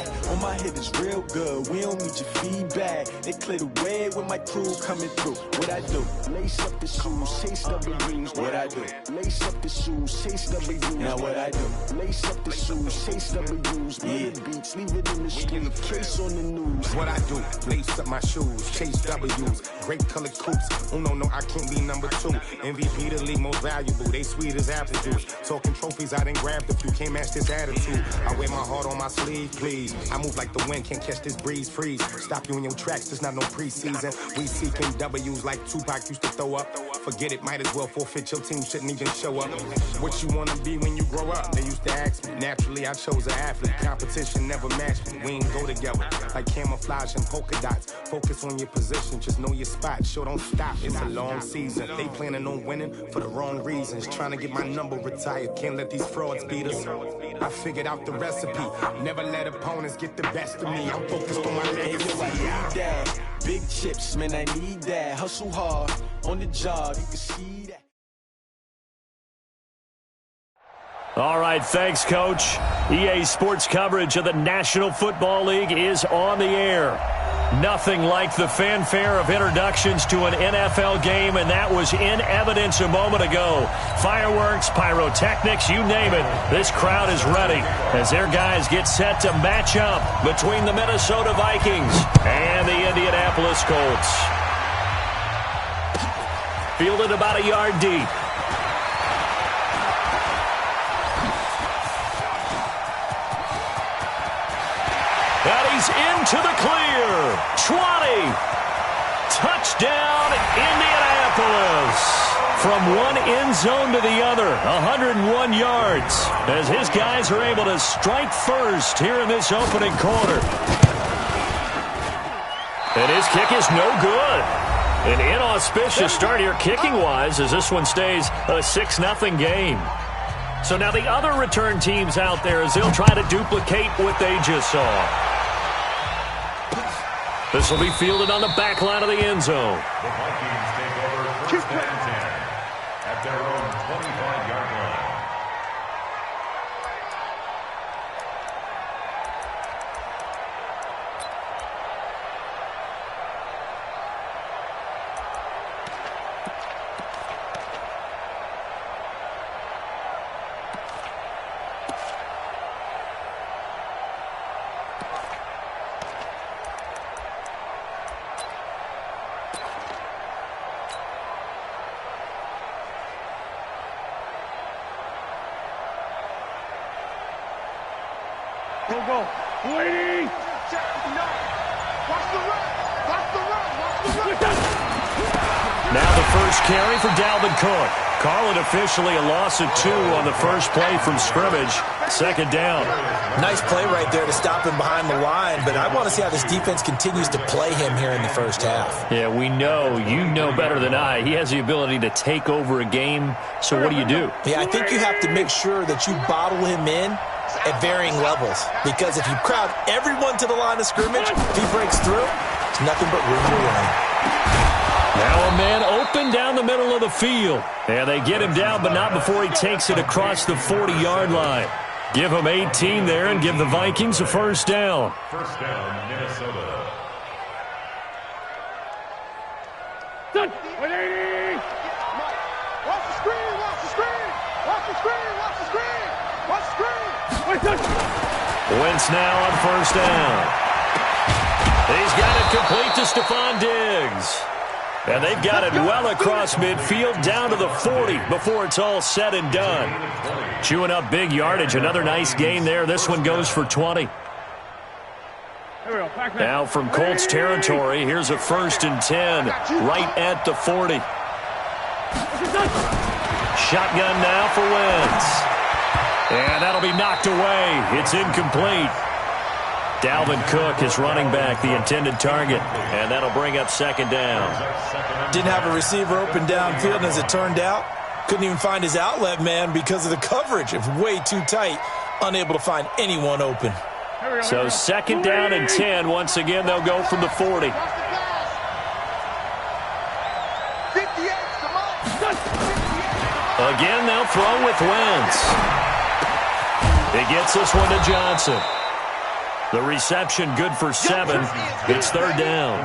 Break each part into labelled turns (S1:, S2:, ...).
S1: that. On my head is real good, we don't need your feedback. They clear the way with my crew coming through. What I do? Lace up the shoes, chase W's. What I do? Lace up the shoes, chase W's. Now what I do? Lace up the shoes, chase W's. Play the beats, leave it in the street, case on the news.
S2: What I do? Lace up my shoes, chase W's. Great colored coops. Oh no, I can't be number 2. MVP the league most valuable. They sweet as apple juice. Talking trophies, I done grabbed a few. Can't match this attitude. I wear my heart on my sleeve, please. I move like the wind, can't catch this breeze. Freeze. Stop you in your tracks. There's not no preseason. We seeking W's like Tupac used to throw up. Forget it, might as well forfeit. Your team shouldn't even show up. What you wanna be when you grow up? They used to ask me. Naturally, I chose an athlete. Competition never matched me. We ain't go together like camouflage and polka dots. Focus on your position, just know your spot. Sure, don't stop. It's a long season. They planning on winning for the wrong reasons. Trying to get my number retired. Can't let these frauds beat us. I figured out the recipe. Never let opponents get the best of me. I'm focused on my legacy.
S1: I need that. Big chips, man, I need that. Hustle hard on the job, you can see that.
S3: All right, thanks, Coach. EA Sports coverage of the National Football League is on the air. Nothing like the fanfare of introductions to an NFL game, and that was in evidence a moment ago. Fireworks, pyrotechnics, you name it. This crowd is ready as their guys get set to match up between the Minnesota Vikings and the Indianapolis Colts. Fielded about a yard deep. And he's into the clear. 20. Touchdown, Indianapolis. From one end zone to the other, 101 yards. As his guys are able to strike first here in this opening quarter. And his kick is no good. An inauspicious start here kicking-wise as this one stays a 6-0 game. So now the other return teams out there as they'll try to duplicate what they just saw. This will be fielded on the back line of the end zone.
S4: The Vikings take over first and 10 at their own 25-yard line.
S5: Go. 280. No. Watch the run.
S3: Now the first carry for Dalvin Cook. Call it officially a loss of 2 on the first play from scrimmage. Second down.
S6: Nice play right there to stop him behind the line, but I want to see how this defense continues to play him here in the first half.
S3: Yeah, we know. You know better than I. He has the ability to take over a game. So what do you do?
S6: Yeah, I think you have to make sure that you bottle him in at varying levels, because if you crowd everyone to the line of scrimmage, if he breaks through, it's nothing but room to run.
S3: Now a man open down the middle of the field. And they get him down, but not before he takes it across the 40-yard line. Give him 18 there and give the Vikings a first down.
S4: First down, Minnesota.
S5: 180. Watch the screen.
S3: Wentz now on first down. He's got it complete to Stephon Diggs. And they've got it well across midfield down to the 40 before it's all said and done. Chewing up big yardage. Another nice gain there. This one goes for 20. Now from Colts territory, here's a 1st and 10 right at the 40. Shotgun now for Wentz. And that'll be knocked away. It's incomplete. Dalvin Cook is running back, the intended target. And that'll bring up second down.
S6: Didn't have a receiver open downfield, and as it turned out, couldn't even find his outlet man because of the coverage. It was way too tight, unable to find anyone open.
S3: So second down and 10. Once again, they'll go from the 40. Again, they'll throw with Wentz. He gets this one to Johnson. The reception good for 7. It's third down.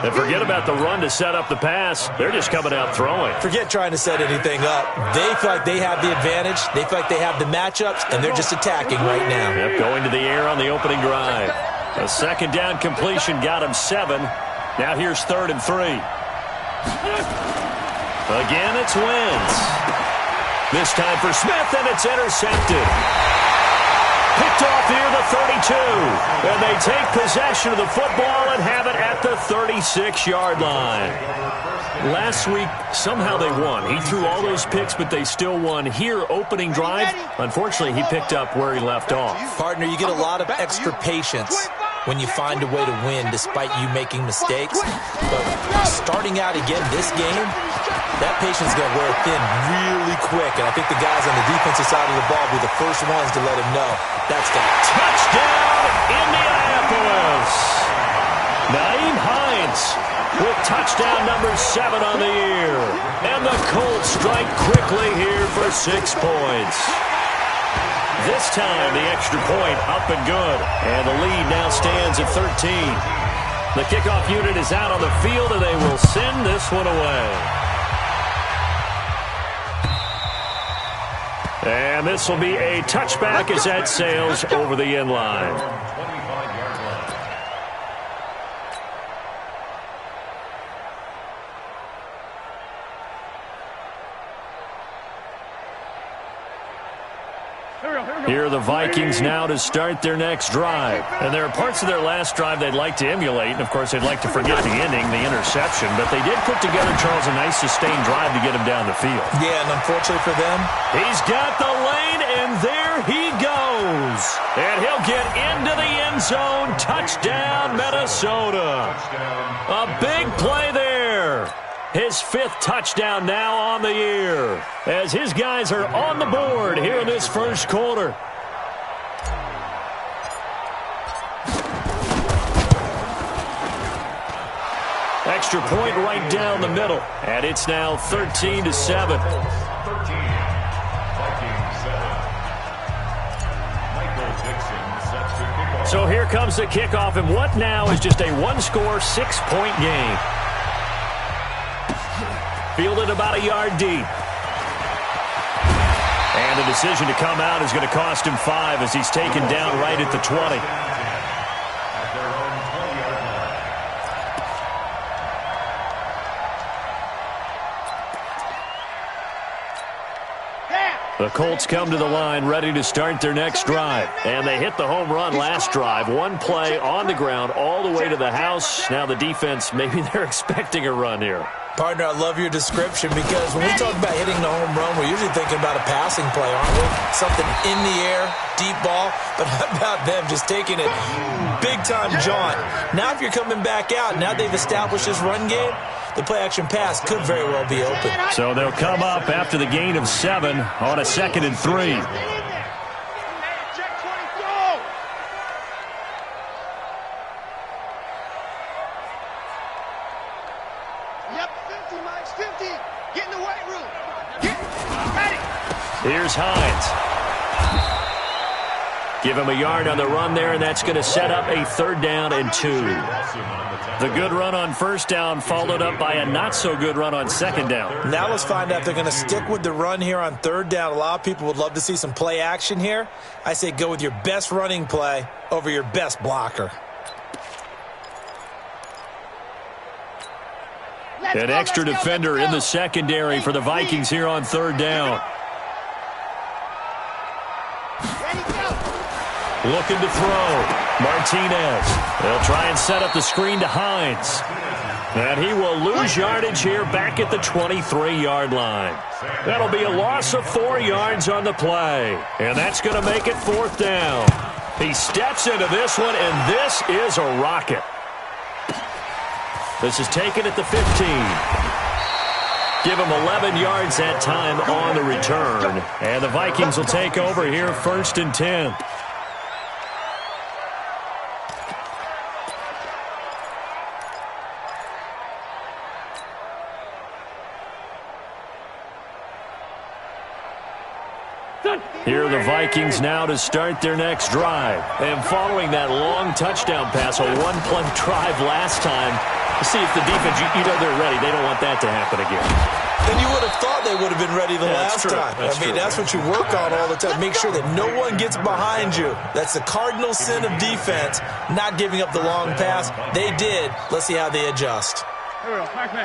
S3: And forget about the run to set up the pass. They're just coming out throwing.
S6: Forget trying to set anything up. They feel like they have the advantage. They feel like they have the matchups, and they're just attacking right now.
S3: Yep, going to the air on the opening drive. A second down completion got him 7. Now here's 3rd and 3. Again, it's Wentz. This time for Smith, and it's intercepted. Picked off near the 32. And they take possession of the football and have it at the 36-yard line. Last week, somehow they won. He threw all those picks, but they still won. Here, opening drive, unfortunately, he picked up where he left off.
S6: Partner, you get a lot of extra patience when you find a way to win despite you making mistakes. But starting out again this game, that patience is going to wear thin really quick. And I think the guys on the defensive side of the ball will be the first ones to let him know that's the
S3: touchdown, Indianapolis. Nyheim Hines with touchdown number 7 on the year. And the Colts strike quickly here for 6 points. This time, the extra point up and good. And the lead now stands at 13. The kickoff unit is out on the field, and they will send this one away. And this will be a touchback as that sails over the end line. Here are the Vikings now to start their next drive. And there are parts of their last drive they'd like to emulate. And, of course, they'd like to forget the ending, the interception. But they did put together, Charles, a nice sustained drive to get him down the field.
S6: Yeah, and unfortunately for them,
S3: he's got the lane, and there he goes. And he'll get into the end zone. Touchdown, Minnesota. A big play there. His 5th touchdown now on the year, as his guys are on the board here in this first quarter. Extra point right down the middle, and it's now 13-7. So here comes the kickoff, and what now is just a one-score, 6-point game. Fielded about a yard deep. And the decision to come out is going to cost him 5 as he's taken down right at the 20. The Colts come to the line ready to start their next drive. And they hit the home run last drive. One play on the ground all the way to the house. Now the defense, maybe they're expecting a run here.
S6: Partner, I love your description because when we talk about hitting the home run, we're usually thinking about a passing play, aren't we? Something in the air, deep ball. But how about them just taking it big-time jaunt? Now if you're coming back out, now they've established this run game, the play-action pass could very well be open.
S3: So they'll come up after the gain of 7 on a 2nd and 3. Here's Hines. Give him a yard on the run there, and that's going to set up a 3rd down and 2. The good run on 1st down followed up by a not-so-good run on 2nd down.
S6: Now let's find out if they're going to stick with the run here on 3rd down. A lot of people would love to see some play action here. I say go with your best running play over your best blocker.
S3: An extra defender in the secondary for the Vikings here on 3rd down. Looking to throw. Martinez. They'll try and set up the screen to Hines. And he will lose yardage here back at the 23-yard line. That'll be a loss of 4 yards on the play. And that's going to make it 4th down. He steps into this one, and this is a rocket. This is taken at the 15. Give him 11 yards that time on the return. And the Vikings will take over here 1st and 10. Here are the Vikings now to start their next drive. And following that long touchdown pass, a one-play drive last time, see if the defense, you know they're ready. They don't want that to happen again.
S6: And you would have thought they would have been ready the last time. That's what you work on all the time. Make sure that no one gets behind you. That's the cardinal sin of defense, not giving up the long pass. They did. Let's see how they adjust.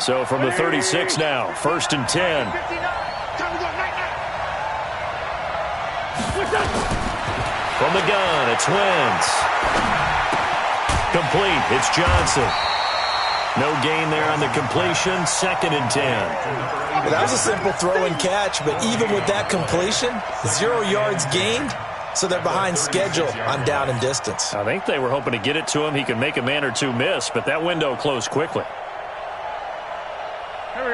S3: So from the 36 now, 1st and 10. From the gun, it's Wentz. Complete, it's Johnson. No gain there on the completion, 2nd and 10.
S6: That was a simple throw and catch, but even with that completion, 0 yards gained, so they're behind schedule on down and distance.
S3: I think they were hoping to get it to him. He could make a man or two miss, but that window closed quickly.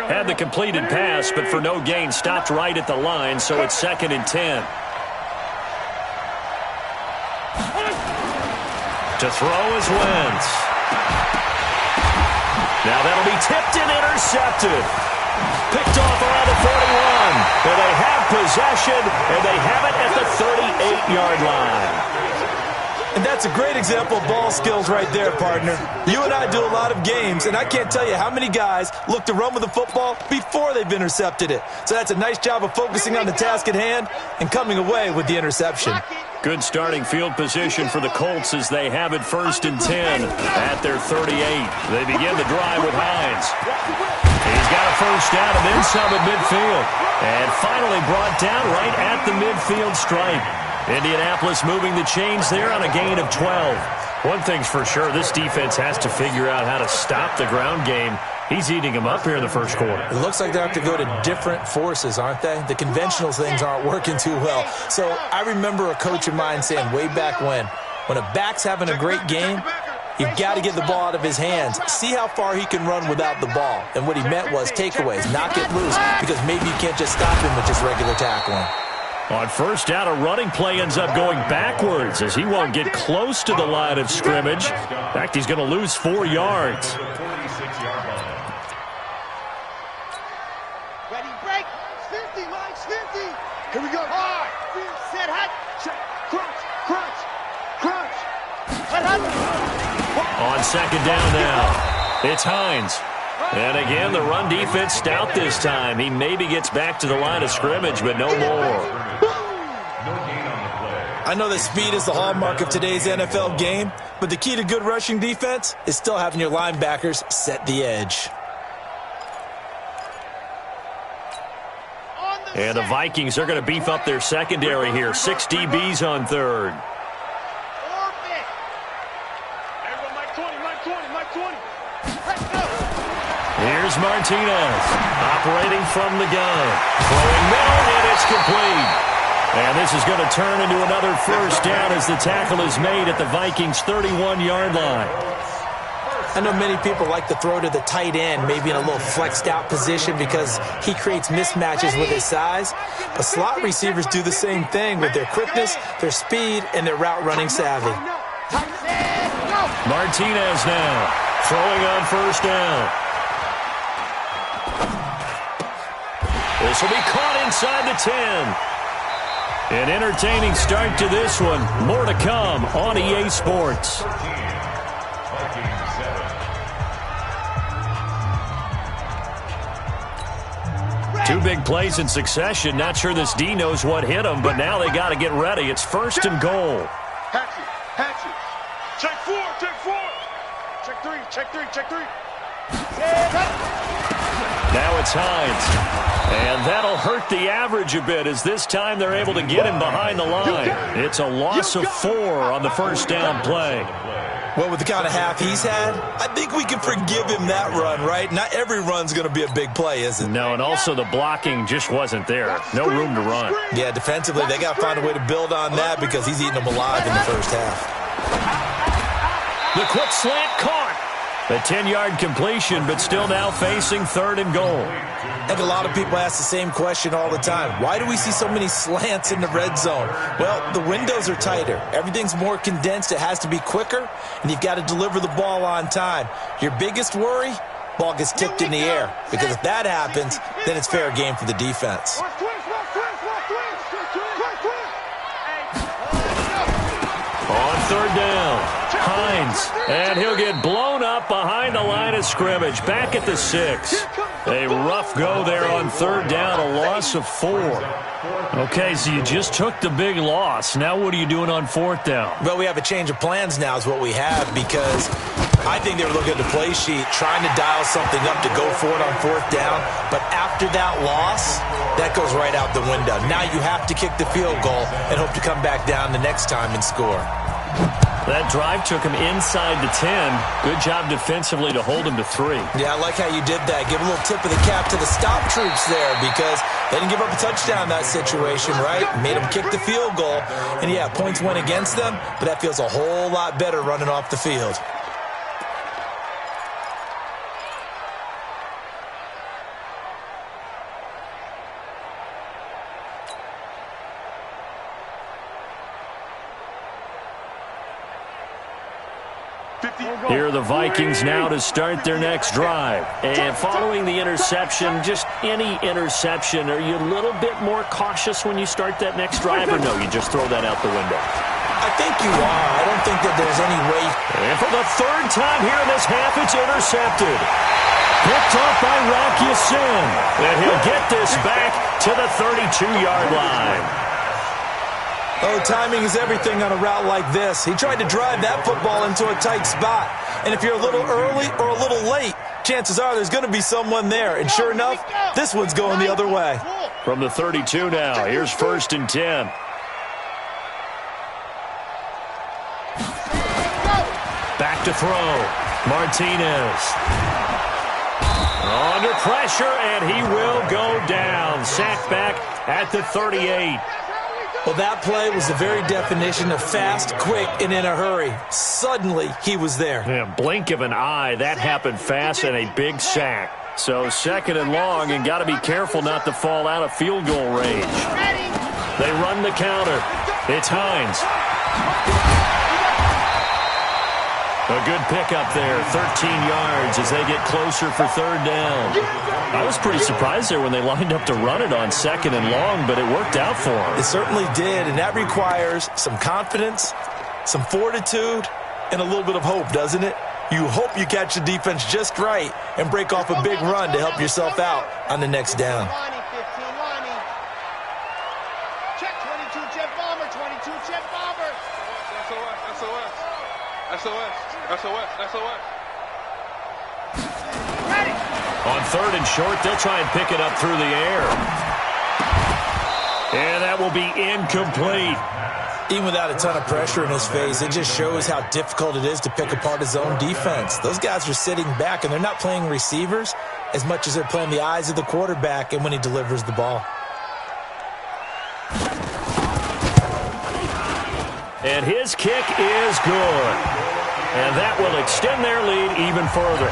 S3: Had the completed pass, but for no gain, stopped right at the line, so it's 2nd and 10. To throw is Wentz. Now that'll be tipped and intercepted. Picked off around the 41. But they have possession, and they have it at the 38-yard line.
S6: And that's a great example of ball skills right there, partner. You and I do a lot of games, and I can't tell you how many guys look to run with the football before they've intercepted it. So that's a nice job of focusing on the task at hand and coming away with the interception.
S3: Good starting field position for the Colts as they have it 1st and 10 at their 38. They begin the drive with Hines. He's got a first down and then some at midfield. And finally brought down right at the midfield stripe. Indianapolis moving the chains there on a gain of 12. One thing's for sure, this defense has to figure out how to stop the ground game. He's eating them up here in the first quarter.
S6: It looks like they have to go to different forces, aren't they? The conventional things aren't working too well. So I remember a coach of mine saying way back when a back's having a great game, you've got to get the ball out of his hands. See how far he can run without the ball. And what he meant was takeaways, knock it loose, because maybe you can't just stop him with just regular tackling.
S3: On first down, a running play ends up going backwards as he won't get close to the line of scrimmage. In fact, he's going to lose 4 yards.
S5: Ready, break. 50, Mike, 50. Here we go. Hard. Set, hot. Check. Crunch, crunch, crunch. Hot, hot.
S3: On 2nd down now, it's Hines. And again, the run defense stout this time. He maybe gets back to the line of scrimmage, but no more.
S6: I know that speed is the hallmark of today's NFL game, but the key to good rushing defense is still having your linebackers set the edge.
S3: And the Vikings are going to beef up their secondary here. 6 DBs on 3rd. Here's Martinez, operating from the gun. Throwing middle, and it's complete. And this is going to turn into another first down as the tackle is made at the Vikings' 31-yard line.
S6: I know many people like to throw to the tight end, maybe in a little flexed out position because he creates mismatches with his size. But slot receivers do the same thing with their quickness, their speed, and their route running savvy.
S3: Martinez now, throwing on first down. This will be caught inside the 10. An entertaining start to this one. More to come on EA Sports. Two big plays in succession. Not sure this D knows what hit him, but now they got to get ready. It's 1st and goal.
S5: Hatchet. Check 4, check 4. Check 3, check 3, check 3.
S3: Now it's Hines. And that'll hurt the average a bit as this time they're able to get him behind the line. It's a loss of 4 on the first down play.
S6: Well, with the kind of half he's had, I think we can forgive him that run, right? Not every run's going to be a big play, is it?
S3: No, and also the blocking just wasn't there. No room to run.
S6: Yeah, defensively, they got to find a way to build on that because he's eating them alive in the first half.
S3: The quick slant caught. The 10-yard completion, but still now facing 3rd and goal.
S6: I think a lot of people ask the same question all the time. Why do we see so many slants in the red zone? Well, the windows are tighter. Everything's more condensed. It has to be quicker, and you've got to deliver the ball on time. Your biggest worry, ball gets tipped in the air. Because if that happens, then it's fair game for the defense.
S3: On third down, Hines, and he'll get blown up behind the line of scrimmage, back at the 6. A rough go there on third down, a loss of 4. Okay, so you just took the big loss. Now what are you doing on fourth down?
S6: Well, we have a change of plans now is what we have, because I think they were looking at the play sheet, trying to dial something up to go for it on fourth down. But after that loss, that goes right out the window. Now you have to kick the field goal and hope to come back down the next time and score.
S3: That drive took him inside the 10. Good job defensively to hold him to 3.
S6: Yeah, I like how you did that. Give a little tip of the cap to the stop troops there, because they didn't give up a touchdown in that situation, right? Made them kick the field goal. And, yeah, points went against them, but that feels a whole lot better running off the field.
S3: Here are the Vikings now to start their next drive. And following the interception, just any interception, are you a little bit more cautious when you start that next drive, or no, you just throw that out the window?
S6: I think you are. I don't think that there's any way.
S3: And for the third time here in this half, it's intercepted. Picked off by Rocky Sin. And he'll get this back to the 32-yard line.
S6: Oh, timing is everything on a route like this. He tried to drive that football into a tight spot. And if you're a little early or a little late, chances are there's going to be someone there. And sure enough, this one's going the other way.
S3: From the 32 now, here's 1st and 10. Back to throw. Martinez. Under pressure, and he will go down. Sacked back at the 38.
S6: Well, that play was the very definition of fast, quick, and in a hurry. Suddenly, he was there.
S3: Yeah, blink of an eye. That happened fast, and a big sack. So 2nd and long, and got to be careful not to fall out of field goal range. They run the counter. It's Hines. A good pickup there, 13 yards as they get closer for third down. I was pretty surprised there when they lined up to run it on 2nd and long, but it worked out for them.
S6: It certainly did, and that requires some confidence, some fortitude, and a little bit of hope, doesn't it? You hope you catch the defense just right and break off a big run to help yourself out on the next down.
S5: Check 22 jet bomber, 22 jet bomber. SOS. Ready.
S3: On 3rd and short, they'll try and pick it up through the air. And that will be incomplete.
S6: Even without a ton of pressure in his face, it just shows how difficult it is to pick apart his own defense. Those guys are sitting back, and they're not playing receivers as much as they're playing the eyes of the quarterback and when he delivers the ball.
S3: And his kick is good. And that will extend their lead even further.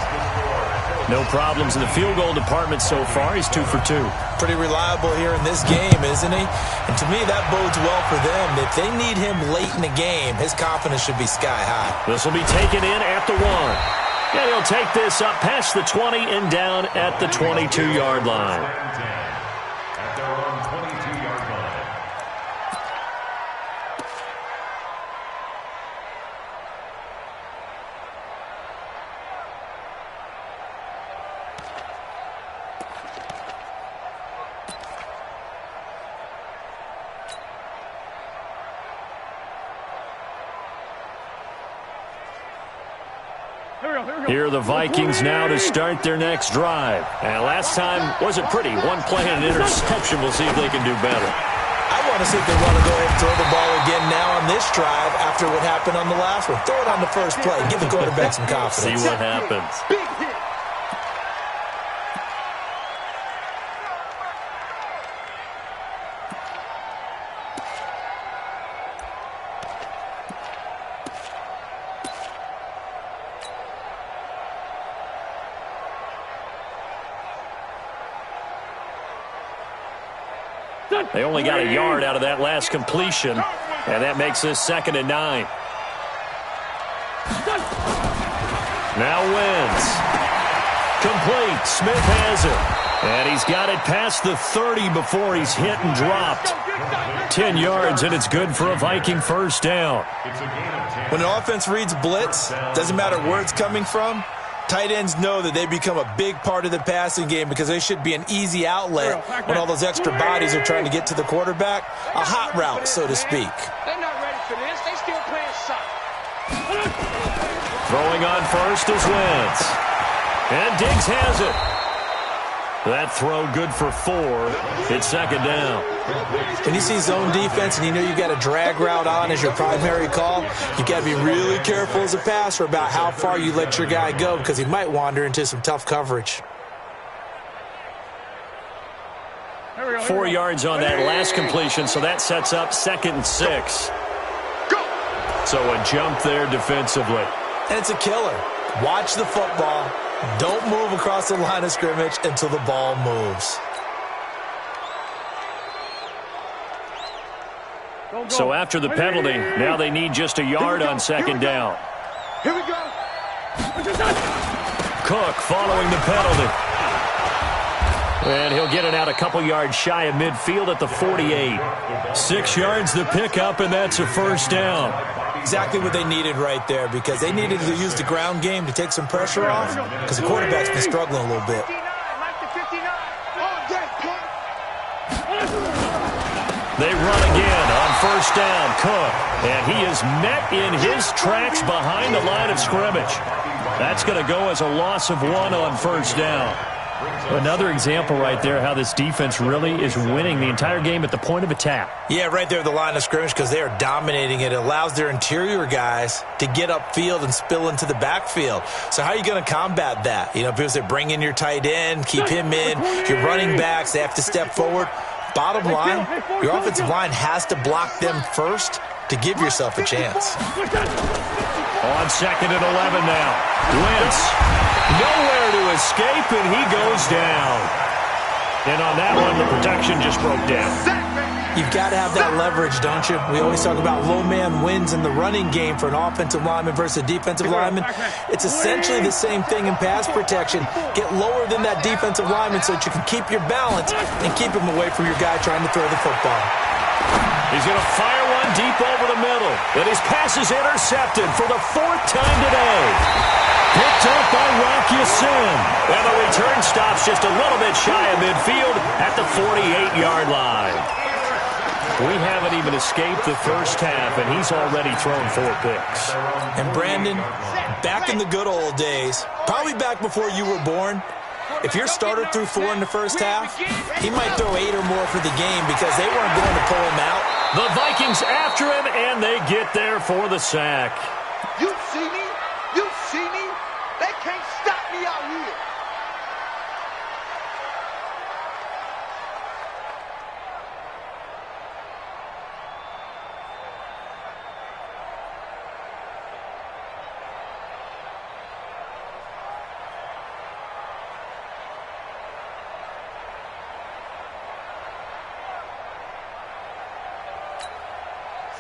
S3: No problems in the field goal department so far. He's 2 for 2.
S6: Pretty reliable here in this game, isn't he? And to me, that bodes well for them. If they need him late in the game, his confidence should be sky high.
S3: This will be taken in at the 1. And he'll take this up past the 20 and down at the 22-yard line.
S4: At their own 22-yard line.
S3: Here are the Vikings now to start their next drive. And last time wasn't pretty. One play and an interception. We'll see if they can do better.
S6: I want to see if they want to go ahead and throw the ball again now on this drive after what happened on the last one. Throw it on the first play. Give the quarterback some confidence.
S3: See what happens. They only got a yard out of that last completion, and that makes this 2nd and 9. Now Wentz. Complete. Smith has it. And he's got it past the 30 before he's hit and dropped. 10 yards, and it's good for a Viking first down.
S6: When an offense reads blitz, doesn't matter where it's coming from, tight ends know that they become a big part of the passing game because they should be an easy outlet when all those extra bodies are trying to get to the quarterback. A hot route, so to speak.
S5: They're not ready for this. They still playing soft.
S3: Throwing on first is Wentz. And Diggs has it. That throw good for 4. It's second down.
S6: When you see zone defense and you know you got a drag route on as your primary call, you got to be really careful as a passer about how far you let your guy go because he might wander into some tough coverage.
S3: 4 yards on that last completion, so that sets up 2nd and 6. So a jump there defensively.
S6: And it's a killer. Watch the football. Don't move across the line of scrimmage until the ball moves.
S3: So after the penalty, now they need just a yard on second down.
S5: Here we go.
S3: Cook following the penalty. And he'll get it out a couple yards shy of midfield at the 48. 6 yards the pickup, and that's a first down.
S6: Exactly what they needed right there because they needed to use the ground game to take some pressure off because the quarterback's been struggling a little bit.
S3: They run again on first down, Cook. And he is met in his tracks behind the line of scrimmage. That's going to go as a loss of 1 on first down. Another example right there how this defense really is winning the entire game at the point of attack.
S6: Yeah, right there at the line of scrimmage because they are dominating it. It allows their interior guys to get upfield and spill into the backfield. So how are you going to combat that? You know, because they bring in your tight end, keep him in, your running backs, they have to step forward. Bottom line, your offensive line has to block them first to give yourself a chance.
S3: On 2nd and 11 now. Wentz. Nowhere to escape, and he goes down. And on that one, the protection just broke down.
S6: You've got to have that leverage, don't you? We always talk about low man wins in the running game for an offensive lineman versus a defensive lineman. It's essentially the same thing in pass protection. Get lower than that defensive lineman so that you can keep your balance and keep him away from your guy trying to throw the football.
S3: He's going to fire one deep over the middle. And his pass is intercepted for the 4th time today. Picked up by Rocky Sin. And the return stops just a little bit shy of midfield at the 48-yard line. We haven't even escaped the first half, and he's already thrown 4 picks.
S6: And Brandon, back in the good old days, probably back before you were born, if your starter threw 4 in the first half, he might throw 8 or more for the game because they weren't going to pull him out.
S3: The Vikings after him, and they get there for the sack.
S5: You see me? You see me? They can't stop me out here.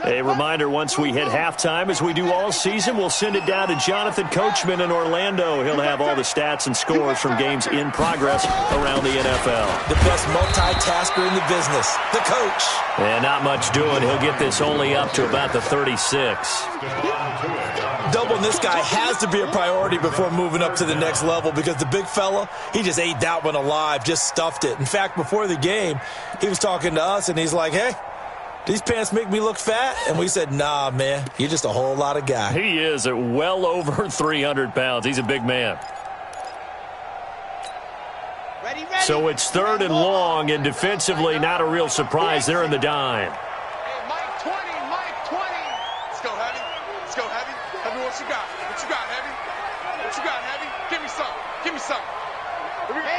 S3: A reminder, once we hit halftime, as we do all season, we'll send it down to Jonathan Coachman in Orlando. He'll have all the stats and scores from games in progress around the NFL.
S6: The best multitasker in the business, the coach.
S3: And not much doing. He'll get this only up to about the 36.
S6: Doubling this guy has to be a priority before moving up to the next level because the big fella, he just ate that one alive, just stuffed it. In fact, before the game, he was talking to us, and he's like, hey, these pants make me look fat? And we said, nah, man, you're just a whole lot of guy.
S3: He is at well over 300 pounds. He's a big man.
S5: Ready.
S3: So it's 3rd and long, and defensively, not a real surprise. They're in the dime.
S5: Hey, Mike 20, Mike 20. Let's go, Heavy. Let's go, Heavy. Heavy, what you got? What you got, Heavy? What you got, Heavy? Give me some. Give me some. Here we go,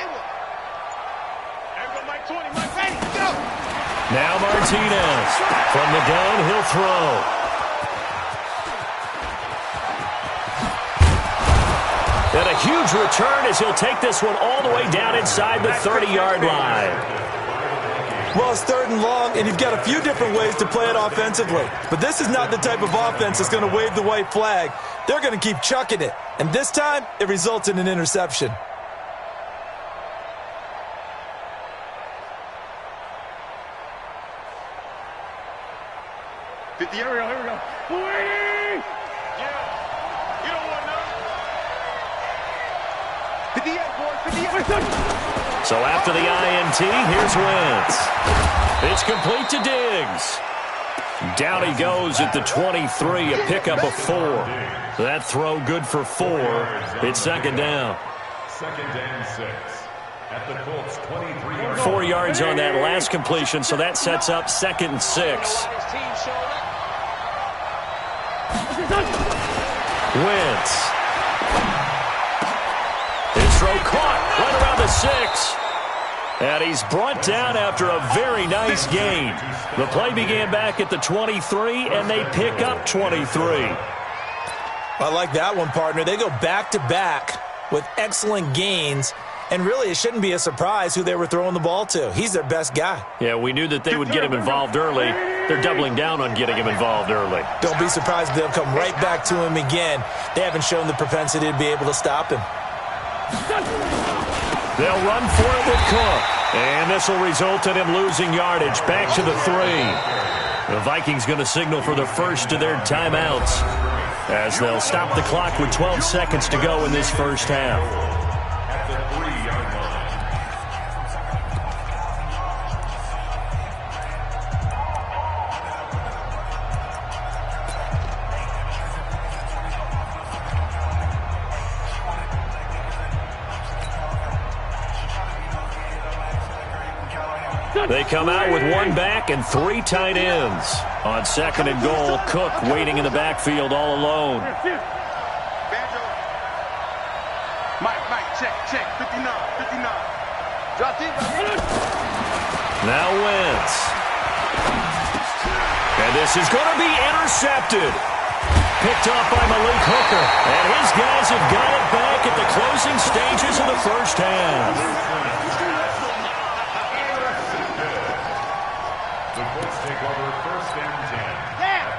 S5: Mike 20, Mike ready. Go.
S3: Now Martinez from the gun, he'll throw. And a huge return as he'll take this one all the way down inside the 30-yard line.
S6: Well, it's 3rd and long, and you've got a few different ways to play it offensively. But this is not the type of offense that's going to wave the white flag. They're going to keep chucking it. And this time, it results in an interception.
S5: Here we go. Yeah. You don't want none. 58, boy. 58.
S3: So after the INT, here's Wentz. It's complete to Diggs. Down he goes at the 23, a pickup of 4. That throw good for 4. It's second down.
S4: Second and 6. At the Colts 23-yard
S3: 4 yards on that last completion, so that sets up 2nd and 6. Wentz. His throw caught right around the 6. And he's brought down after a very nice gain. The play began back at the 23, and they pick up 23.
S6: I like that one, partner. They go back-to-back with excellent gains. And really, it shouldn't be a surprise who they were throwing the ball to. He's their best guy.
S3: Yeah, we knew that they would get him involved early. They're doubling down on getting him involved early.
S6: Don't be surprised if they'll come right back to him again. They haven't shown the propensity to be able to stop him.
S3: They'll run for it with Cook. And this will result in him losing yardage back to the 3. The Vikings going to signal for the first of their timeouts as they'll stop the clock with 12 seconds to go in this first half.
S4: at the 3-yard line.
S3: They come out with one back and 3 tight ends. On 2nd and goal, Cook waiting in the backfield all alone.
S5: Mike, check. 59. Drop deep.
S3: Now Wentz. And this is going to be intercepted. Picked off by Malik Hooker. And his guys have got it back at the closing stages of the first half.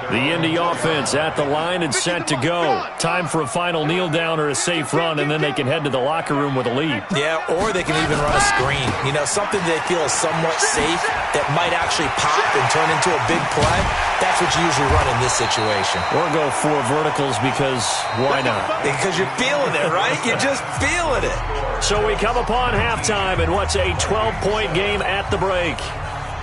S3: The Indy offense at the line and set to go. Time for a final kneel down or a safe run, and then they can head to the locker room with a lead.
S6: Yeah, or they can even run a screen. You know, something they feel is somewhat safe that might actually pop and turn into a big play. That's what you usually run in this situation.
S3: Or go 4 verticals because why not?
S6: Because you're feeling it, right? You're just feeling it.
S3: So we come upon halftime in what's a 12-point game at the break.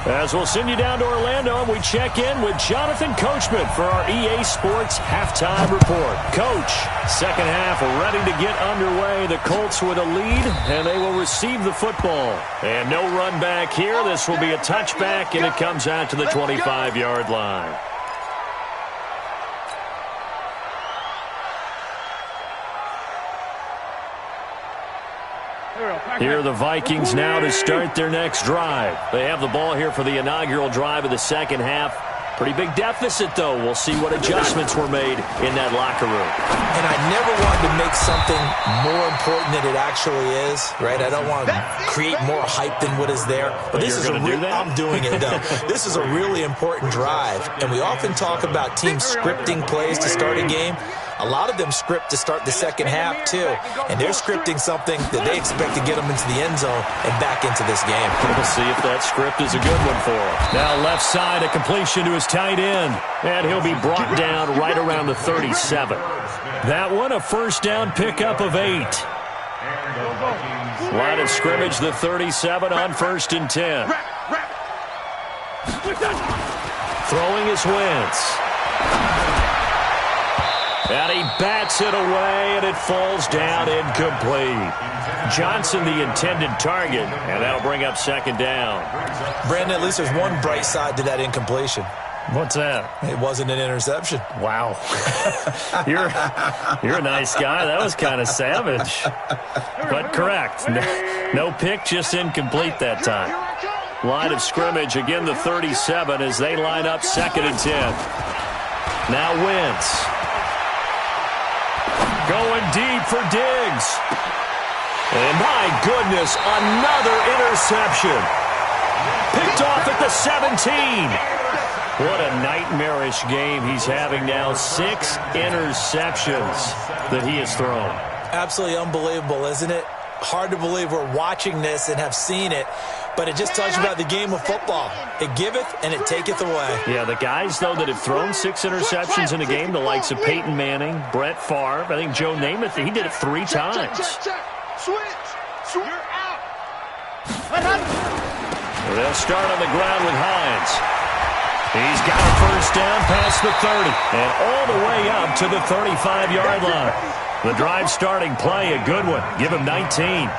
S3: As we'll send you down to Orlando, and we check in with Jonathan Coachman for our EA Sports Halftime Report. Coach, second half ready to get underway. The Colts with a lead, and they will receive the football. And no run back here. This will be a touchback, and it comes out to the 25-yard line. Here are the Vikings now to start their next drive. They have the ball here for the inaugural drive of the second half. Pretty big deficit, though. We'll see what adjustments were made in that locker room.
S6: And I never wanted to make something more important than it actually is, right? I don't want to create more hype than what is there. But this is I'm doing it, though. This is a really important drive. And we often talk about teams scripting plays to start a game. A lot of them script to start the second half, too. And they're scripting something that they expect to get them into the end zone and back into this game.
S3: We'll see if that script is a good one for him. Now left side, a completion to his tight end. And he'll be brought down right around the 37. That one, a first down pickup of 8. Line of scrimmage, the 37 on 1st and 10. Throwing is Wentz. And he bats it away, and it falls down incomplete. Johnson, the intended target, and that'll bring up 2nd down.
S6: Brandon, at least there's one bright side to that incompletion.
S3: What's that?
S6: It wasn't an interception.
S3: Wow. You're a nice guy. That was kind of savage. But correct. No pick, just incomplete that time. Line of scrimmage, again the 37 as they line up 2nd and 10. Now Wentz. Going deep for Diggs. And my goodness, another interception. Picked off at the 17. What a nightmarish game he's having now. 6 interceptions that he has thrown.
S6: Absolutely unbelievable, isn't it? Hard to believe we're watching this and have seen it. but it just tells you about the game of football. It giveth and it taketh away.
S3: Yeah, the guys, though, that have thrown 6 interceptions in a game, the likes of Peyton Manning, Brett Favre, I think Joe Namath, he did it 3 times.
S5: Switch. You're out.
S3: They'll start on the ground with Hines. He's got a first down past the 30 and all the way up to the 35-yard line. The drive starting play, a good one. Give him 19.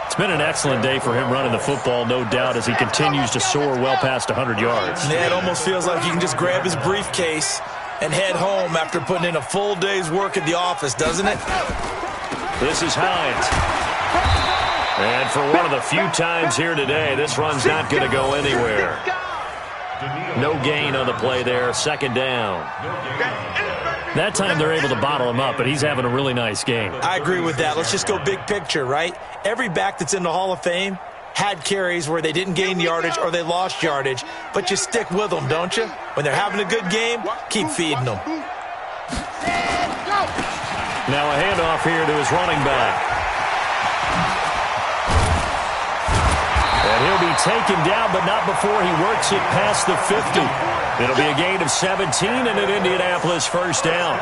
S3: It's been an excellent day for him running the football, no doubt, as he continues to soar well past 100 yards.
S6: Yeah, it almost feels like he can just grab his briefcase and head home after putting in a full day's work at the office, doesn't it?
S3: This is Hines. And for one of the few times here today, this run's not going to go anywhere. No gain on the play there, second down. That time they're able to bottle him up, but he's having a really nice game.
S6: I agree with that. Let's just go big picture, right? Every back that's in the Hall of Fame had carries where they didn't gain yardage or they lost yardage, but you stick with them, don't you? When they're having a good game, keep feeding them.
S3: Now a handoff here to his running back. And he'll be taken down, but not before he works it past the 50. It'll be a gain of 17 and an Indianapolis first down.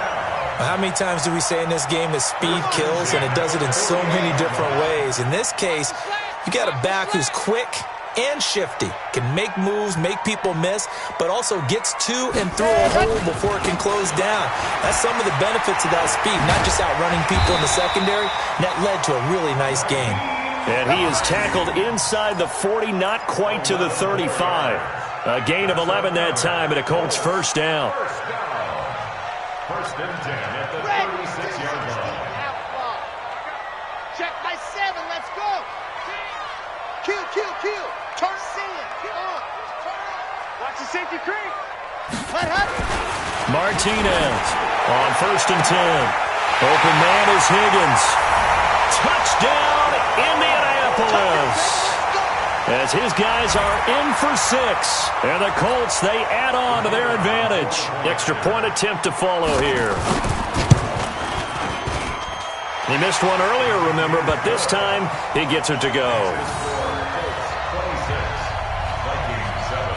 S6: How many times do we say in this game that speed kills, and it does it in so many different ways? In this case, you got a back who's quick and shifty, can make moves, make people miss, but also gets to and through a hole before it can close down. That's some of the benefits of that speed, not just outrunning people in the secondary, and that led to a really nice game.
S3: And he is tackled inside the 40, not quite to the 35. A gain of 11 that time, and a Colts first down.
S4: First and 10 at the 36-yard line.
S5: Check my 7. Let's go. Kill. Turn in. Watch the safety creep.
S3: Martinez on first and 10. Open man is Higgins. Touchdown, Indianapolis. As his guys are in for 6. And the Colts, they add on to their advantage. Extra point attempt to follow here. He missed one earlier, remember, but this time he gets it to go.
S4: 26, Vikings 7.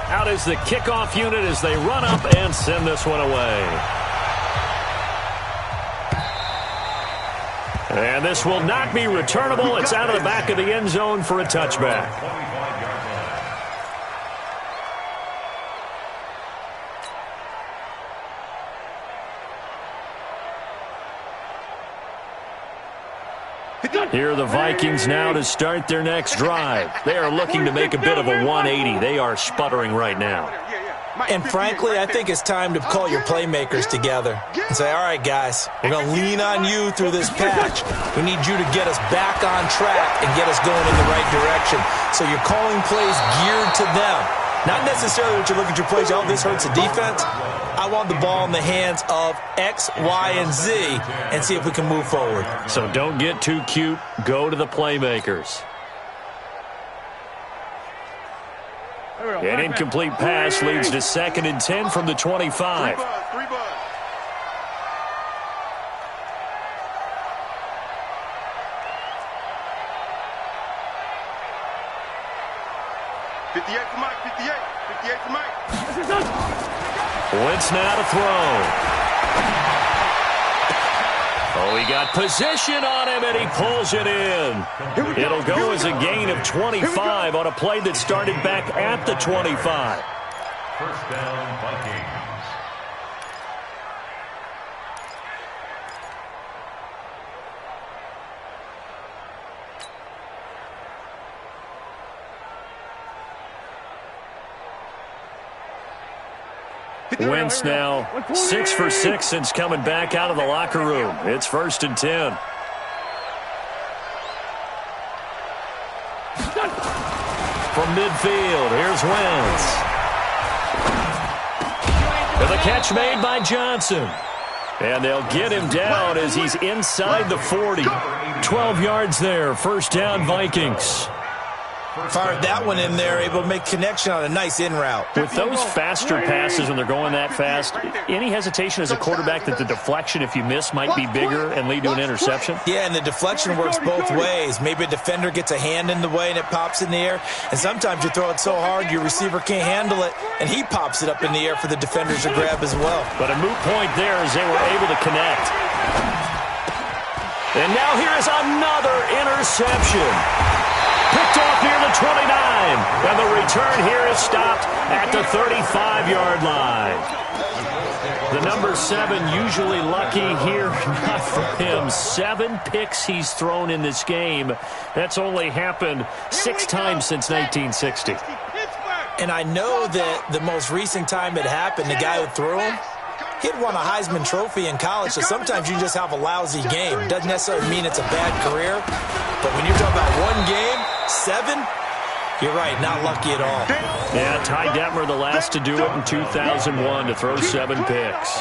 S3: Out is the kickoff unit as they run up and send this one away. And this will not be returnable. It's out of the back of the end zone for a touchback.
S4: 25-yard line.
S3: Here are the Vikings now to start their next drive. They are looking to make a bit of a 180. They are sputtering right now.
S6: And frankly, I think it's time to call your playmakers together and say, all right, guys, we're going to lean on you through this patch. We need you to get us back on track and get us going in the right direction. So you're calling plays geared to them. Not necessarily that you look at your plays, oh, this hurts the defense. I want the ball in the hands of X, Y, and Z and see if we can move forward.
S3: So don't get too cute. Go to the playmakers. An incomplete pass leads to 2nd and 10 from the 25.
S5: 3 bud. 58 for Mike. 58 for Mike.
S3: Wentz now to throw. Oh, he got position on him, and he pulls it in. It'll go as a gain of 25 on a play that started back at the 25.
S4: First down, Vikings.
S3: Wentz now 6 for 6 since coming back out of the locker room. It's 1st and 10. From midfield, here's Wentz. And the catch made by Johnson. And they'll get him down as he's inside the 40. 12 yards there, first down Vikings.
S6: Fired that one in there, able to make connection on a nice in route.
S3: With those faster passes when they're going that fast, any hesitation as a quarterback that the deflection, if you miss, might be bigger and lead to an interception?
S6: Yeah, and the deflection works both ways. Maybe a defender gets a hand in the way and it pops in the air. And sometimes you throw it so hard your receiver can't handle it, and he pops it up in the air for the defenders to grab as well.
S3: But a moot point there as they were able to connect. And now here is another interception. Picked off near the 29. And the return here is stopped at the 35-yard line. The number 7 usually lucky here. Not for him. 7 picks he's thrown in this game. That's only happened 6 times since 1960.
S6: And I know that the most recent time it happened, the guy who threw him, he'd won a Heisman Trophy in college, so sometimes you just have a lousy game. Doesn't necessarily mean it's a bad career, but when you're talking about one game, 7, you're right, not lucky at all.
S3: Yeah, Ty Detmer, the last to do it in 2001, to throw 7 picks.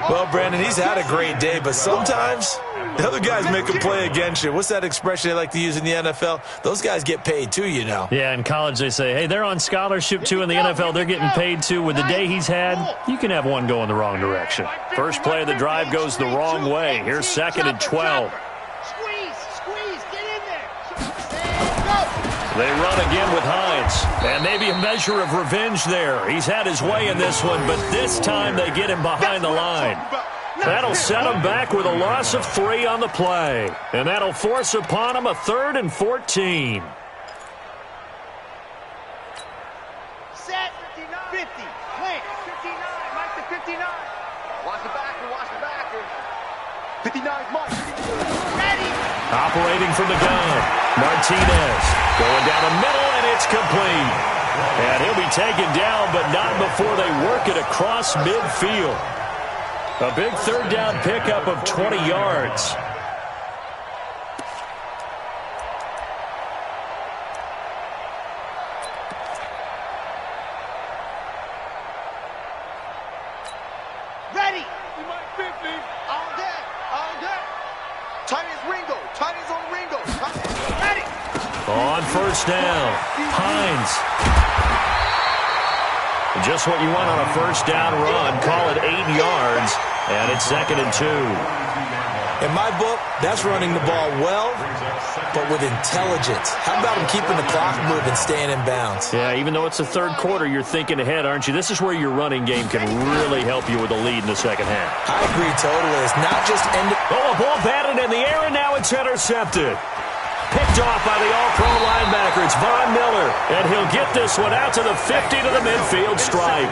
S6: Well, Brandon, he's had a great day, but sometimes the other guys make a play against you. What's that expression they like to use in the NFL? Those guys get paid too, you know.
S3: Yeah, in college they say, hey, they're on scholarship too. In the NFL, they're getting paid too. With the day he's had, you can have one go in the wrong direction. First play of the drive goes the wrong way. Here's 2nd and 12. They run again with Hines, and maybe a measure of revenge there. He's had his way in this one, but this time they get him behind the line. That'll set him back with a loss of 3 on the play, and that'll force upon him a 3rd and 14.
S5: Set, 50, clean, 59, Mike to 59. Watch the backer. 59, Mike. Ready.
S3: Operating from the gun, Martinez going down the middle, and it's complete. And he'll be taken down, but not before they work it across midfield. A big 3rd down pickup of 20 yards.
S5: Ready. 50. All day. Tight as Ringo. Tight as on Ringo. Ready.
S3: On 1st down, Hines. Just what you want on a 1st down run. Call it 8 yards, and it's 2nd and 2.
S6: In my book, that's running the ball well, but with intelligence. How about him keeping the clock moving, staying in bounds?
S3: Yeah, even though it's the 3rd quarter, you're thinking ahead, aren't you? This is where your running game can really help you with a lead in the 2nd half.
S6: I agree totally. It's not just ending.
S3: Oh, a ball batted in the air, and now it's intercepted. Picked off by the all-pro linebacker. It's Von Miller, and he'll get this one out to the 50 to the midfield stripe.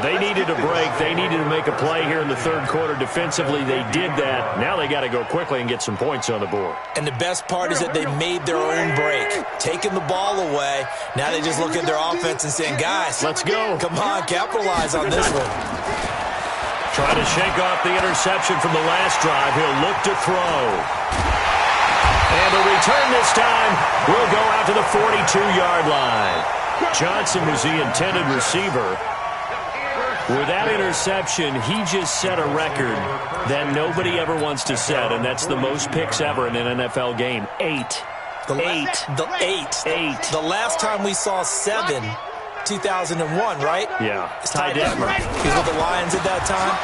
S3: They needed a break. They needed to make a play here in the 3rd quarter. Defensively, they did that. Now they got to go quickly and get some points on the board.
S6: And the best part is that they made their own break, taking the ball away. Now they just look at their offense and saying, guys,
S3: let's go.
S6: Come on, capitalize on this one.
S3: Trying to shake off the interception from the last drive. He'll look to throw. And the return this time will go out to the 42-yard line. Johnson was the intended receiver. With that interception, he just set a record that nobody ever wants to set, and that's the most picks ever in an NFL game. 8.
S6: The last time we saw 7, 2001, right?
S3: Yeah.
S6: Ty Detmer. He was with the Lions at that time.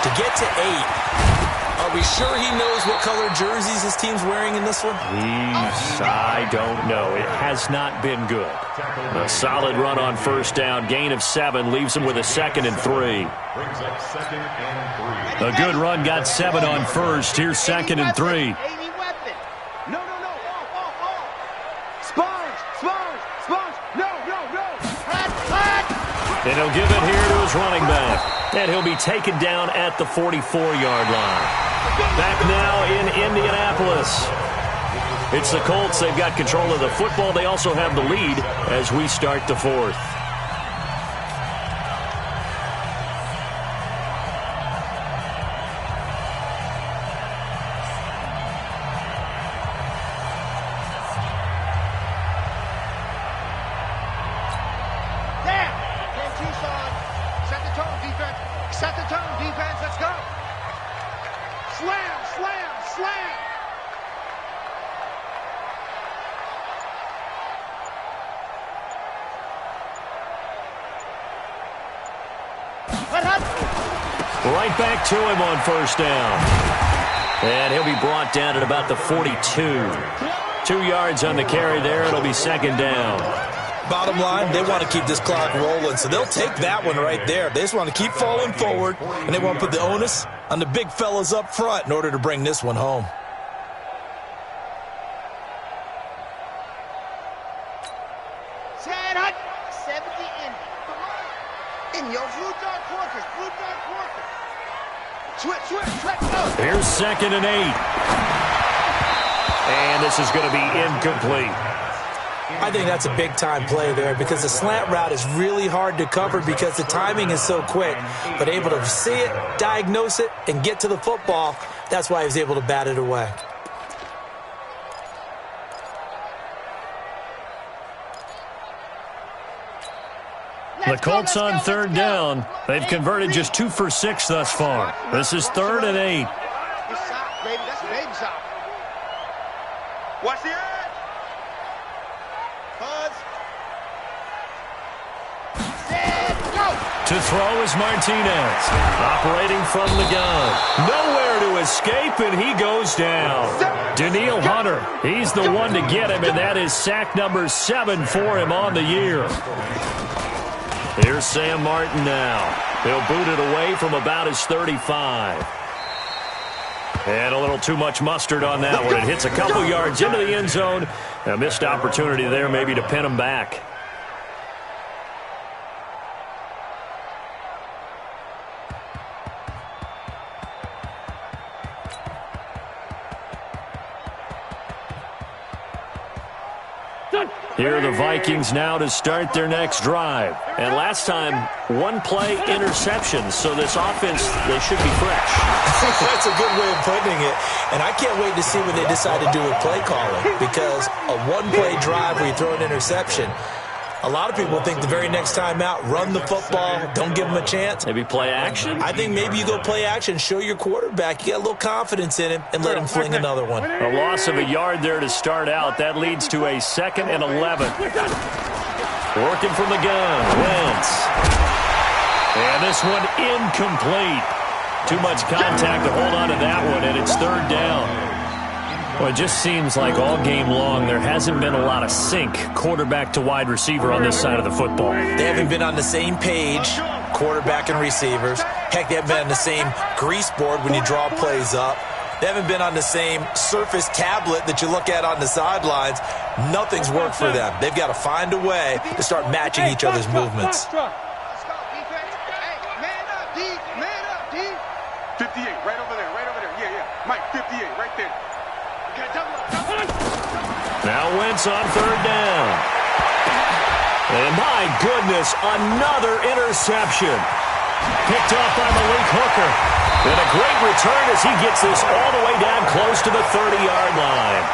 S6: To get to 8, are we sure he knows what color jerseys his team's wearing in this one?
S3: I don't know. It has not been good. A solid run on 1st down. Gain of 7 leaves him with a 2nd and 3. A good run got 7 on 1st. Here's 2nd and 3.
S5: No. Sponge. No.
S3: And he'll give it here to his running back. And he'll be taken down at the 44-yard line. Back now in Indianapolis. It's the Colts. They've got control of the football. They also have the lead as we start the 4th.
S5: Set the tone, defense. Let's go. Slam.
S3: Right back to him on first down. And he'll be brought down at about the 42. 2 yards on the carry there. It'll be second down.
S6: Bottom line, they want to keep this clock rolling, so they'll take that one right there. They just want to keep falling forward, and they want to put the onus on the big fellas up front in order to bring this one home.
S3: Here's 2nd and 8. And this is going to be incomplete.
S6: I think that's a big-time play there because the slant route is really hard to cover because the timing is so quick. But able to see it, diagnose it, and get to the football, that's why he was able to bat it away.
S3: The Colts on 3rd down. They've converted just 2 for 6 thus far. This is 3rd and 8.
S5: Watch the edge.
S3: To throw is Martinez. Operating from the gun. Nowhere to escape, and he goes down. Danielle Hunter, he's the one to get him, and that is sack number 7 for him on the year. Here's Sam Martin now. He'll boot it away from about his 35. And a little too much mustard on that one. It hits a couple yards into the end zone. A missed opportunity there maybe to pin him back. Here are the Vikings now to start their next drive. And last time, 1-play interception. So this offense, they should be fresh.
S6: That's a good way of putting it. And I can't wait to see what they decide to do with play calling. Because a 1-play drive where you throw an interception, a lot of people think the very next time out, run the football, don't give them a chance.
S3: Maybe play action?
S6: I think maybe you go play action, show your quarterback you got a little confidence in him, and let him fling another one.
S3: A loss of a yard there to start out. That leads to a 2nd and 11. Working from the gun, Wentz. And this one incomplete. Too much contact to hold on to that one, and it's 3rd down. Well, it just seems like all game long there hasn't been a lot of sync quarterback to wide receiver on this side of the football.
S6: They haven't been on the same page, quarterback and receivers. Heck, they haven't been on the same grease board when you draw plays up. They haven't been on the same Surface tablet that you look at on the sidelines. Nothing's worked for them. They've got to find a way to start matching each other's movements.
S5: 58, right over there, right over there. Yeah. Mike, 58, right there.
S3: Now Wentz on 3rd down. And my goodness, another interception. Picked off by Malik Hooker. And a great return as he gets this all the way down close to the 30-yard line.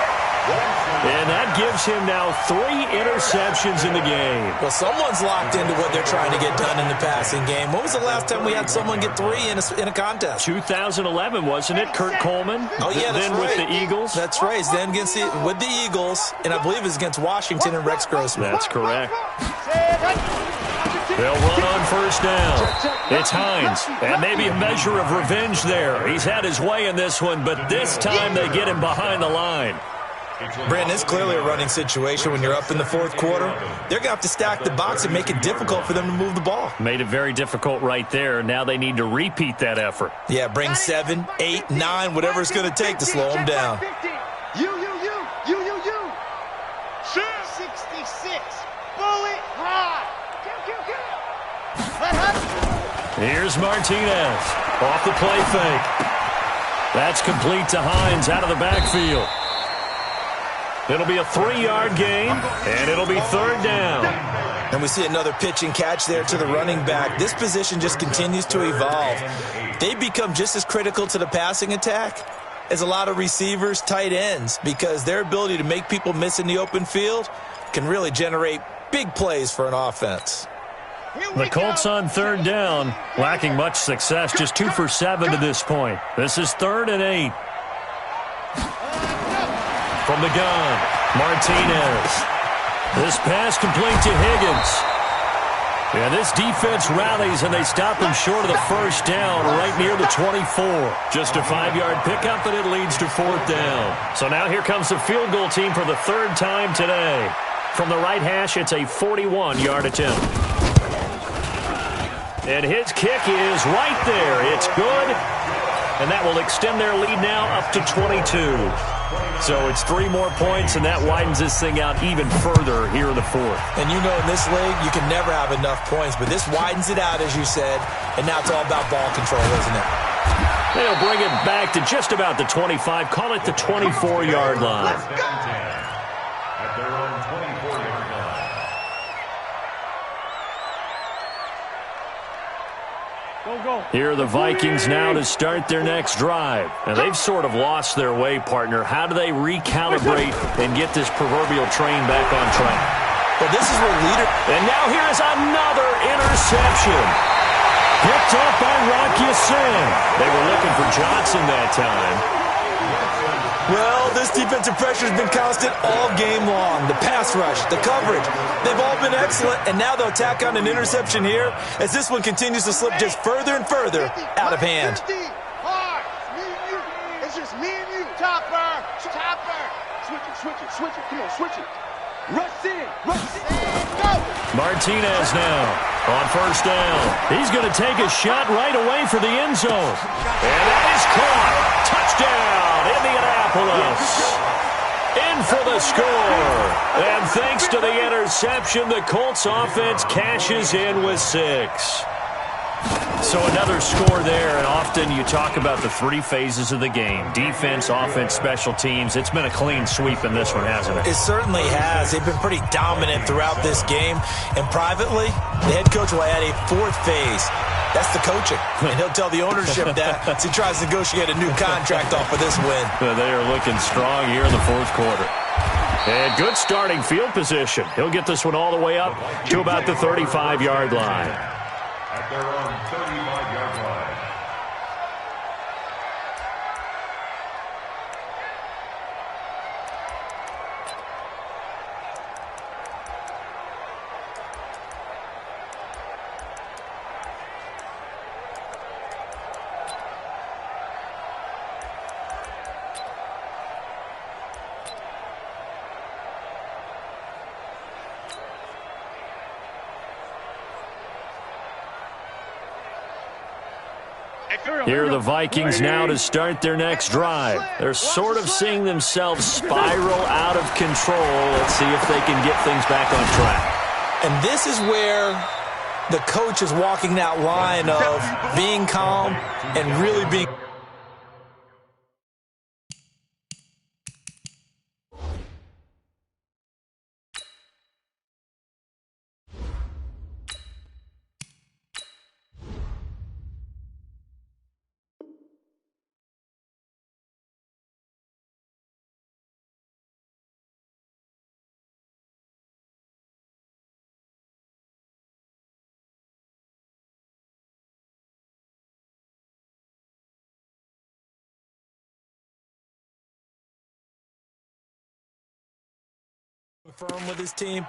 S3: And that gives him now 3 interceptions in the game.
S6: Well, someone's locked into what they're trying to get done in the passing game. When was the last time we had someone get 3 in a contest?
S3: 2011, wasn't it? Kurt Coleman?
S6: Oh, yeah, that's
S3: then
S6: right.
S3: With the Eagles?
S6: That's right. Then with the Eagles, and I believe it's against Washington and Rex Grossman.
S3: That's correct. They'll run on 1st down. It's Hines, and maybe a measure of revenge there. He's had his way in this one, but this time they get him behind the line.
S6: Brandon, it's clearly a running situation when you're up in the 4th quarter. They're going to have to stack the box and make it difficult for them to move the ball.
S3: Made it very difficult right there. Now they need to repeat that effort.
S6: Yeah, bring 7, 8, 9, whatever it's going to take to slow them down.
S5: You. 66. Bullet high.
S3: Here's Martinez. Off the play fake. That's complete to Hines out of the backfield. It'll be a 3-yard gain, and it'll be 3rd down.
S6: And we see another pitch and catch there to the running back. This position just continues to evolve. They become just as critical to the passing attack as a lot of receivers, tight ends, because their ability to make people miss in the open field can really generate big plays for an offense.
S3: The Colts on 3rd down, lacking much success, just 2 for 7 to this point. This is 3rd and 8. From the gun, Martinez. This pass complete to Higgins. And this defense rallies, and they stop him short of the first down right near the 24. Just a 5-yard pickup, and it leads to 4th down. So now here comes the field goal team for the 3rd time today. From the right hash, it's a 41-yard attempt. And his kick is right there. It's good. And that will extend their lead now up to 22. So it's 3 more points, and that widens this thing out even further here in the 4th.
S6: And you know in this league, you can never have enough points, but this widens it out, as you said, and now it's all about ball control, isn't it?
S3: They'll bring it back to just about the 25. Call it the 24-yard line.
S4: At their own 24-yard line.
S3: Here are the Vikings now to start their next drive. And they've sort of lost their way, partner. How do they recalibrate and get this proverbial train back on track?
S6: Well, this is where leader...
S3: And now here is another interception. Picked up by Rock Ya-Sin. They were looking for Johnson that time.
S6: Well, this defensive pressure has been constant all game long. The pass rush, the coverage, they've all been excellent, and now they'll tack on an interception here as this one continues to slip just further and further out of hand.
S5: It's just me and you. Chopper. Switch it. Come on, switch it. Rush in. Go.
S3: Martinez now on 1st down. He's going to take a shot right away for the end zone. And that is caught. Touchdown, Indianapolis. In for the score. And thanks to the interception, the Colts offense cashes in with 6. So another score there, and often you talk about the 3 phases of the game. Defense, offense, special teams. It's been a clean sweep in this one, hasn't it?
S6: It certainly has. They've been pretty dominant throughout this game. And privately, the head coach will add a 4th phase. That's the coaching. And he'll tell the ownership that as he tries to negotiate a new contract off of this win.
S3: They are looking strong here in the 4th quarter. And good starting field position. He'll get this one all the way up to about the 35-yard line.
S4: At their own 35-yard line.
S3: Here are the Vikings now to start their next drive. They're sort of seeing themselves spiral out of control. Let's see if they can get things back on track.
S6: And this is where the coach is walking that line of being calm and really being... firm with his team.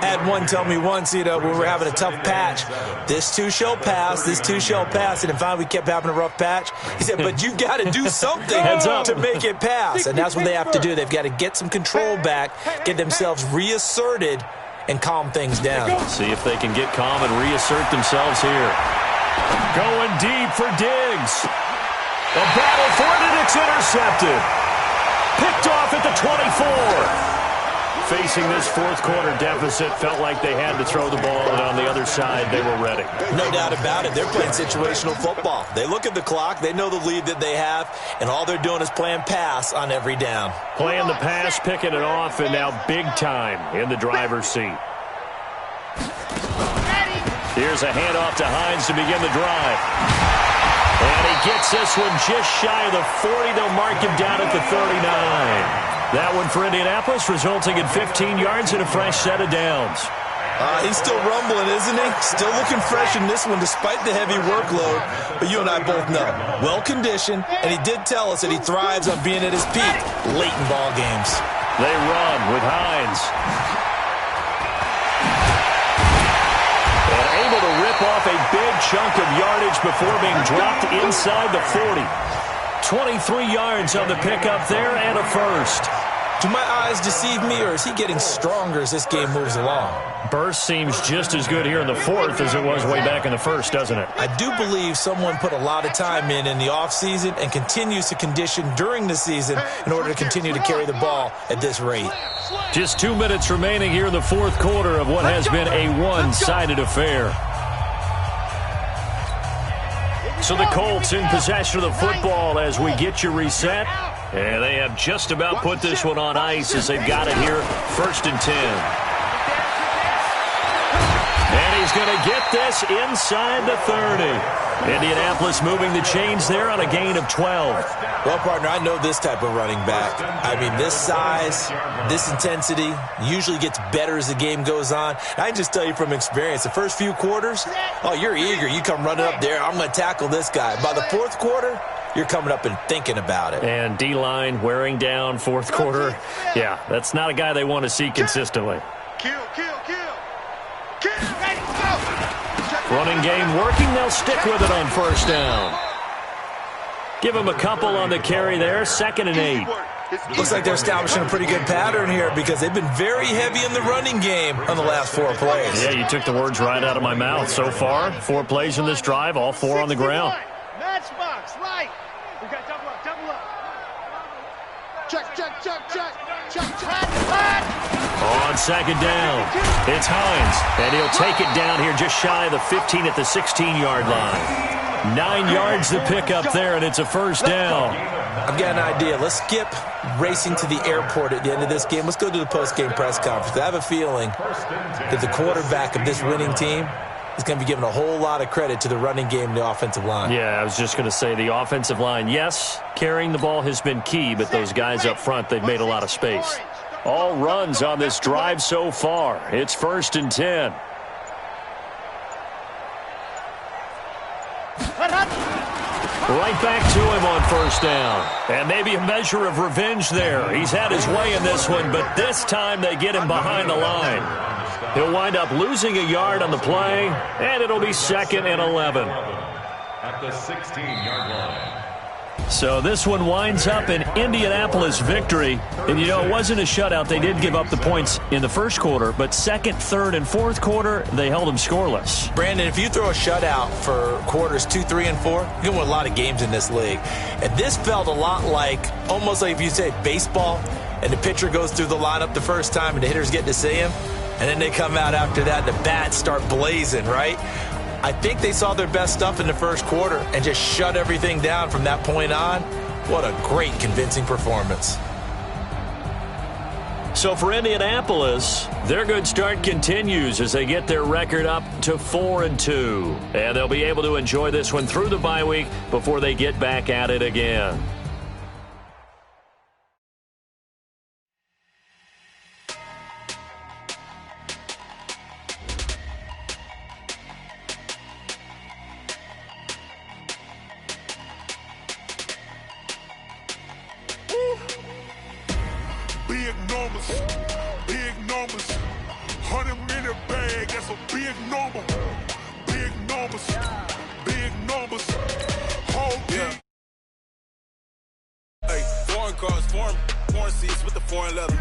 S6: Had one tell me once, when we were having a tough patch, this too shall pass, and finally we kept having a rough patch. He said, but you've got to do something to make it pass, and that's what they have to do. They've got to get some control back, get themselves reasserted, and calm things down.
S3: See if they can get calm and reassert themselves here. Going deep for Diggs. A battle for it, and it's intercepted. Picked off at the 24. Facing this 4th quarter deficit, felt like they had to throw the ball, and on the other side, they were ready.
S6: No doubt about it. They're playing situational football. They look at the clock, they know the lead that they have, and all they're doing is playing pass on every down.
S3: Playing the pass, picking it off, and now big time in the driver's seat. Here's a handoff to Hines to begin the drive. And he gets this one just shy of the 40. They'll mark him down at the 39. That one for Indianapolis, resulting in 15 yards and a fresh set of downs.
S6: He's still rumbling, isn't he? Still looking fresh in this one despite the heavy workload. But you and I both know, well-conditioned, and he did tell us that he thrives on being at his peak late in ball games.
S3: They run with Hines. And chunk of yardage before being dropped inside the 40. 23 yards on the pickup there and a first.
S6: Do my eyes deceive me, or is he getting stronger as this game moves along?
S3: Burst seems just as good here in the fourth as it was way back in the first, doesn't it?
S6: I do believe someone put a lot of time in the offseason and continues to condition during the season in order to continue to carry the ball at this rate.
S3: Just 2 minutes remaining here in the fourth quarter of what has been a one-sided affair. So the Colts in possession of the football as we get you reset. And they have just about put this one on ice as they've got it here, 1st and 10. And he's going to get this inside the 30. Indianapolis moving the chains there on a gain of 12.
S6: Well, partner, I know this type of running back. I mean, this size, this intensity usually gets better as the game goes on. I can just tell you from experience, the first few quarters, oh, you're eager. You come running up there, I'm going to tackle this guy. By the fourth quarter, you're coming up and thinking about it.
S3: And D-line wearing down fourth quarter. Yeah, that's not a guy they want to see consistently. Running game working. They'll stick with it on 1st down. Give him a couple on the carry there. 2nd and 8.
S6: Looks like they're establishing a pretty good pattern here because they've been very heavy in the running game on the last 4 plays.
S3: Yeah, you took the words right out of my mouth. So far, 4 plays in this drive, all 4 on the ground.
S5: Matchbox, right. We got double up. Check.
S3: On 2nd down, it's Hines, and he'll take it down here just shy of the 15 at the 16-yard line. 9 yards to pick up there, and it's a 1st down.
S6: I've got an idea. Let's skip racing to the airport at the end of this game. Let's go to the post-game press conference. I have a feeling that the quarterback of this winning team is going to be given a whole lot of credit to the running game and the offensive line.
S3: Yeah, I was just going to say the offensive line, yes, carrying the ball has been key, but those guys up front, they've made a lot of space. All runs on this drive so far. It's 1st and 10. Right back to him on 1st down. And maybe a measure of revenge there. He's had his way in this one, but this time they get him behind the line. He'll wind up losing a yard on the play, and it'll be 2nd and 11.
S4: At the 16-yard line.
S3: So this one winds up an Indianapolis victory. And, you know, it wasn't a shutout. They did give up the points in the first quarter, but 2nd, 3rd, and 4th quarter, they held them scoreless.
S6: Brandon, if you throw a shutout for quarters 2, 3, and 4, you can win a lot of games in this league. And this felt a lot like, almost like if you say baseball, and the pitcher goes through the lineup the first time and the hitters get to see him, and then they come out after that and the bats start blazing, right? I think they saw their best stuff in the first quarter and just shut everything down from that point on. What a great, convincing performance.
S3: So for Indianapolis, their good start continues as they get their record up to 4-2. And they'll be able to enjoy this one through the bye week before they get back at it again.
S2: Big numbers, 100-minute bag, that's a big number. Big numbers, whole game. Hey, foreign cars, foreign seats with the foreign leather.